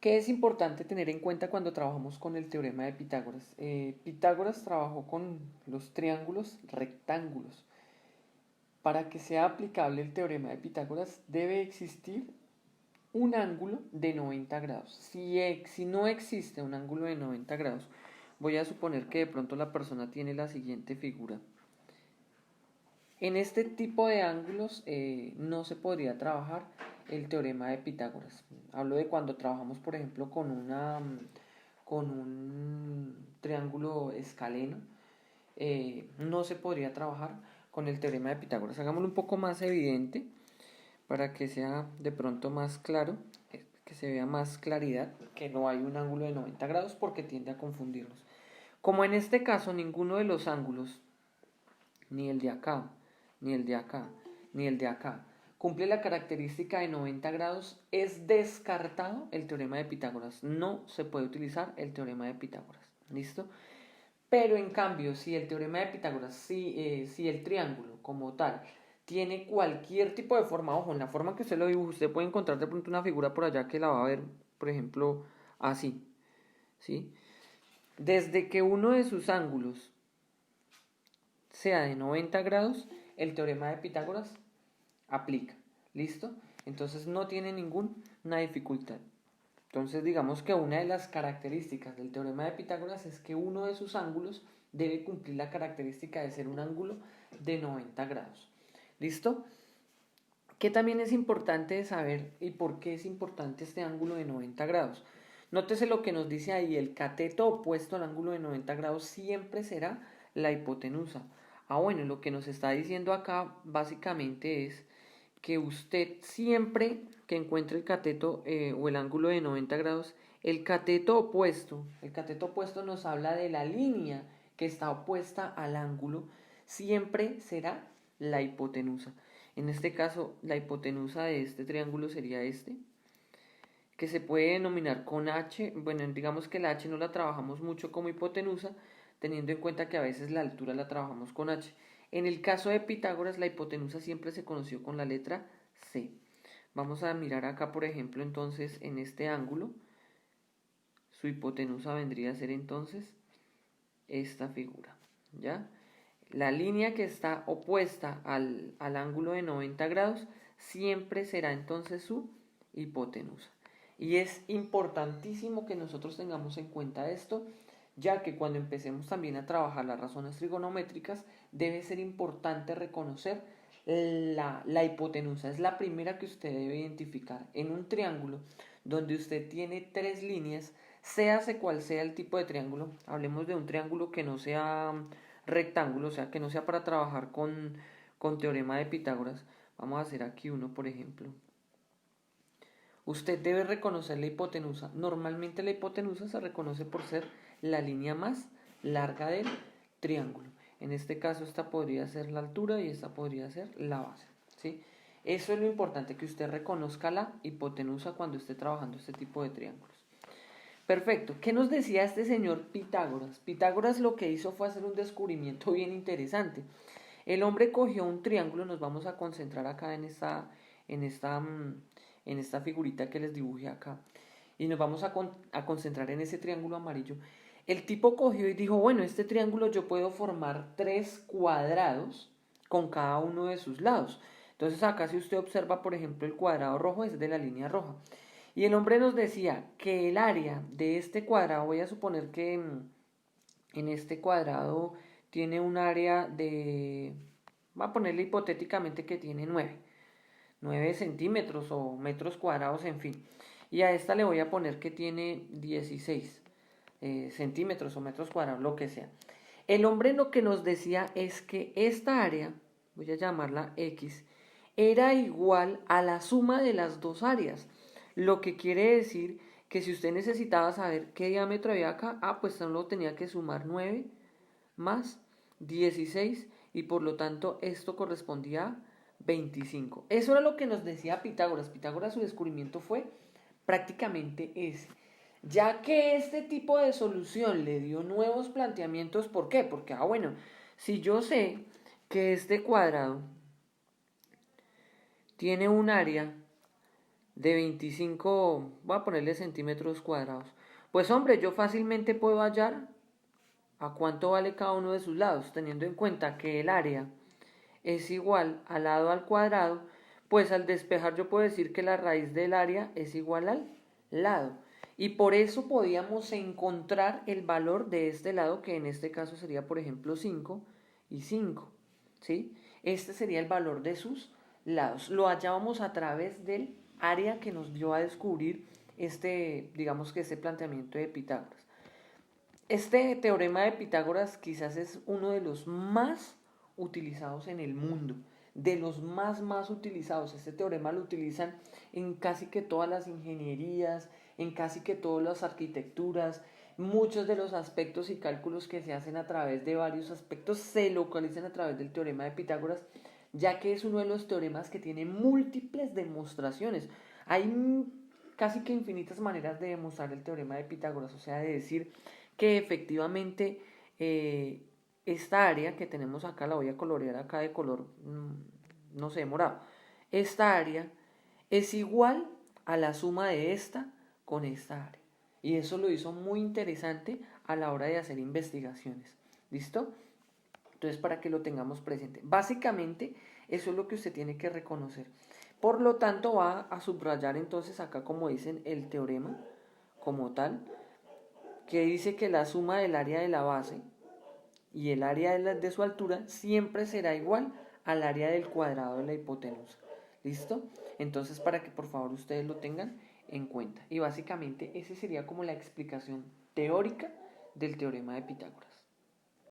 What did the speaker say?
¿Qué es importante tener en cuenta cuando trabajamos con el teorema de Pitágoras? Pitágoras trabajó con los triángulos rectángulos. Para que sea aplicable el teorema de Pitágoras debe existir un ángulo de 90 grados. Si no existe un ángulo de 90 grados, voy a suponer que de pronto la persona tiene la siguiente figura. En este tipo de ángulos no se podría trabajar el teorema de Pitágoras. Hablo de cuando trabajamos, por ejemplo, con un triángulo escaleno. No se podría trabajar con el teorema de Pitágoras. Hagámoslo un poco más evidente para que sea de pronto más claro, que se vea más claridad, que no hay un ángulo de 90 grados porque tiende a confundirnos. Como en este caso ninguno de los ángulos, ni el de acá, ni el de acá, ni el de acá, cumple la característica de 90 grados, es descartado el teorema de Pitágoras. No se puede utilizar el teorema de Pitágoras. ¿Listo? Pero en cambio, si el teorema de Pitágoras, si el triángulo como tal tiene cualquier tipo de forma, ojo, en la forma que usted lo dibuja, usted puede encontrar de pronto una figura por allá que la va a ver, por ejemplo, así, ¿sí? Desde que uno de sus ángulos sea de 90 grados, el teorema de Pitágoras aplica. ¿Listo? Entonces no tiene ninguna dificultad. Entonces digamos que una de las características del teorema de Pitágoras es que uno de sus ángulos debe cumplir la característica de ser un ángulo de 90 grados. ¿Listo? ¿Qué también es importante saber y por qué es importante este ángulo de 90 grados? Nótese lo que nos dice ahí, el cateto opuesto al ángulo de 90 grados siempre será la hipotenusa. Bueno, lo que nos está diciendo acá básicamente es que usted siempre que encuentre el cateto o el ángulo de 90 grados, el cateto opuesto nos habla de la línea que está opuesta al ángulo, siempre será la hipotenusa. En este caso, la hipotenusa de este triángulo sería este, que se puede denominar con H. Bueno, digamos que la H no la trabajamos mucho como hipotenusa, teniendo en cuenta que a veces la altura la trabajamos con H. En el caso de Pitágoras, la hipotenusa siempre se conoció con la letra C. Vamos a mirar acá, por ejemplo, entonces, en este ángulo, su hipotenusa vendría a ser entonces esta figura, ¿ya? La línea que está opuesta al ángulo de 90 grados siempre será entonces su hipotenusa. Y es importantísimo que nosotros tengamos en cuenta esto, ya que cuando empecemos también a trabajar las razones trigonométricas, debe ser importante reconocer la hipotenusa. Es la primera que usted debe identificar. En un triángulo donde usted tiene tres líneas, séase cual sea el tipo de triángulo, hablemos de un triángulo que no sea rectángulo, o sea, que no sea para trabajar con teorema de Pitágoras. Vamos a hacer aquí uno, por ejemplo. Usted debe reconocer la hipotenusa. Normalmente la hipotenusa se reconoce por ser la línea más larga del triángulo. En este caso esta podría ser la altura y esta podría ser la base, ¿sí? Eso es lo importante, que usted reconozca la hipotenusa cuando esté trabajando este tipo de triángulos. Perfecto. ¿Qué nos decía este señor Pitágoras? Pitágoras lo que hizo fue hacer un descubrimiento bien interesante. El hombre cogió un triángulo, nos vamos a concentrar acá en esta, en esta figurita que les dibujé acá, y nos vamos a concentrar en ese triángulo amarillo. El tipo cogió y dijo, bueno, este triángulo yo puedo formar tres cuadrados con cada uno de sus lados. Entonces acá si usted observa, por ejemplo, el cuadrado rojo es de la línea roja. Y el hombre nos decía que el área de este cuadrado, voy a suponer que en este cuadrado tiene un área de, va a ponerle hipotéticamente que tiene 9 centímetros o metros cuadrados, en fin. Y a esta le voy a poner que tiene 16 centímetros o metros cuadrados, lo que sea. El hombre lo que nos decía es que esta área, voy a llamarla X, era igual a la suma de las dos áreas. Lo que quiere decir que si usted necesitaba saber qué diámetro había acá, pues solo tenía que sumar 9 más 16 y por lo tanto esto correspondía a 25. Eso era lo que nos decía Pitágoras. Pitágoras, su descubrimiento fue prácticamente ese. Ya que este tipo de solución le dio nuevos planteamientos, ¿por qué? Porque, bueno, si yo sé que este cuadrado tiene un área de 25, voy a ponerle centímetros cuadrados. Pues hombre, yo fácilmente puedo hallar a cuánto vale cada uno de sus lados, teniendo en cuenta que el área es igual al lado al cuadrado, pues al despejar yo puedo decir que la raíz del área es igual al lado. Y por eso podíamos encontrar el valor de este lado, que en este caso sería, por ejemplo, 5 y 5. ¿Sí? Este sería el valor de sus lados. Lo hallábamos a través del área que nos dio a descubrir digamos que este planteamiento de Pitágoras. Este teorema de Pitágoras quizás es uno de los más utilizados en el mundo, de los más utilizados. Este teorema lo utilizan en casi que todas las ingenierías, en casi que todas las arquitecturas. Muchos de los aspectos y cálculos que se hacen a través de varios aspectos se localizan a través del teorema de Pitágoras, ya que es uno de los teoremas que tiene múltiples demostraciones. Hay casi que infinitas maneras de demostrar el teorema de Pitágoras, o sea, de decir que efectivamente esta área que tenemos acá, la voy a colorear acá de color, no sé, morado, esta área es igual a la suma de esta con esta área. Y eso lo hizo muy interesante a la hora de hacer investigaciones. ¿Listo? Entonces, para que lo tengamos presente. Básicamente, eso es lo que usted tiene que reconocer. Por lo tanto, va a subrayar entonces acá, como dicen, el teorema como tal, que dice que la suma del área de la base y el área de su altura siempre será igual al área del cuadrado de la hipotenusa. ¿Listo? Entonces, para que por favor ustedes lo tengan en cuenta. Y básicamente esa sería como la explicación teórica del teorema de Pitágoras.